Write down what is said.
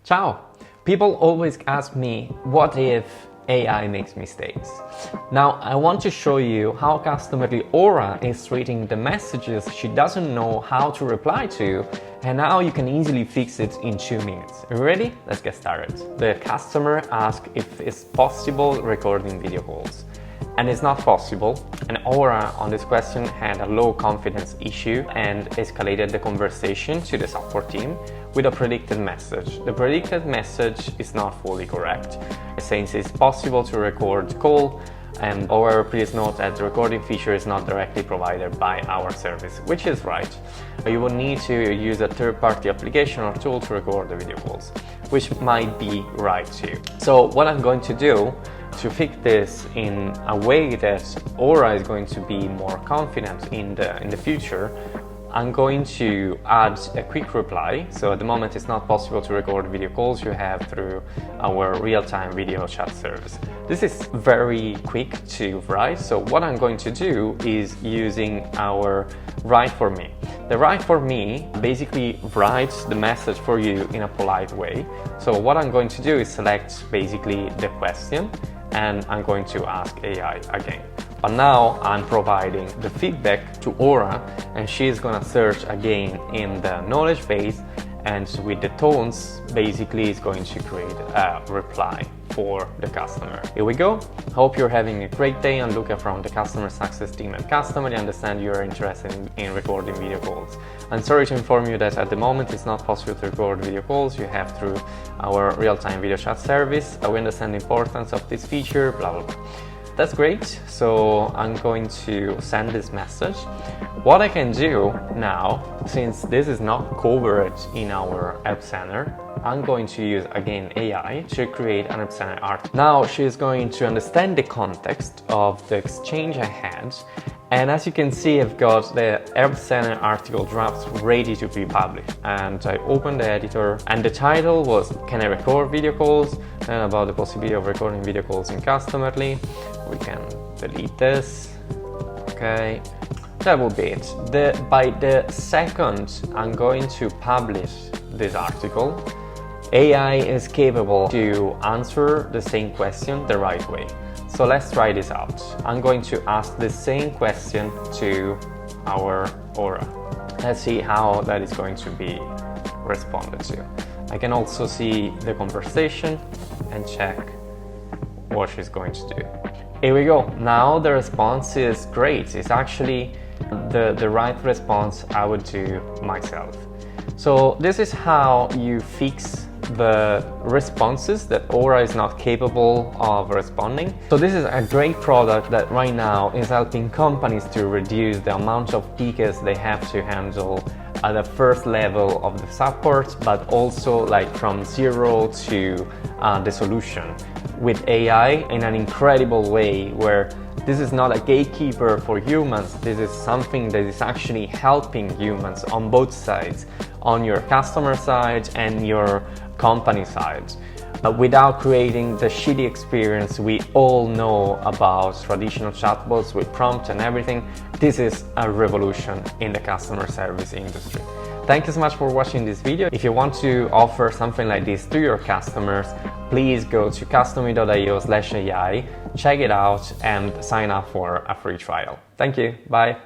Ciao! People always ask me, what if AI makes mistakes? Now, I want to show you how customarily Aura is treating the messages she doesn't know how to reply to, and how you can easily fix it in 2 minutes. Are you ready? Let's get started. The customer asked if it's possible recording video calls. And it's not possible, and Aura on this question had a low confidence issue and escalated the conversation to the support team with a predicted message. The predicted message is not fully correct, since it's possible to record call, and however, please note that the recording feature is not directly provided by our service, which is right. You will need to use a third-party application or tool to record the video calls, which might be right too. So what I'm going to do to fix this in a way that Aura is going to be more confident in the future, I'm going to add a quick reply. So at the moment it's not possible to record video calls you have through our real-time video chat service. This is very quick to write, so what I'm going to do is using our write for me. The write for me basically writes the message for you in a polite way. So what I'm going to do is select basically the question, and I'm going to ask AI again. But now I'm providing the feedback to Aura, and she's gonna search again in the knowledge base, and with the tones basically is going to create a reply for the customer. Here we go. Hope you're having a great day. I'm Luca from the customer success team at Customer. I understand you're interested in recording video calls. I'm sorry to inform you that at the moment it's not possible to record video calls you have through our real-time video chat service. We understand the importance of this feature, blah blah blah. That's great, so I'm going to send this message. What I can do now, since this is not covered in our Help Center, I'm going to use again AI to create an Help Center article. Now she's going to understand the context of the exchange I had, and as you can see, I've got the Help Center article drafts ready to be published. And I opened the editor, and the title was "Can I record video calls?" and about the possibility of recording video calls in Customarily. We can delete this. Okay, that will be it. By the second I'm going to publish this article, AI is capable to answer the same question the right way. So let's try this out. I'm going to ask the same question to our Aura. Let's see how that is going to be responded to. I can also see the conversation and check what she's going to do. Here we go. Now the response is great. It's actually the right response I would do myself. So this is how you fix the responses that Aura is not capable of responding. So this is a great product that right now is helping companies to reduce the amount of tickets they have to handle at the first level of the support, but also like from zero to the solution with AI in an incredible way, where this is not a gatekeeper for humans. This is something that is actually helping humans on both sides, on your customer side and your company side, without creating the shitty experience we all know about traditional chatbots with prompt and everything. This is a revolution in the customer service industry. Thank you so much for watching this video. If you want to offer something like this to your customers, please go to customy.io/AI, check it out and sign up for a free trial. Thank you. Bye.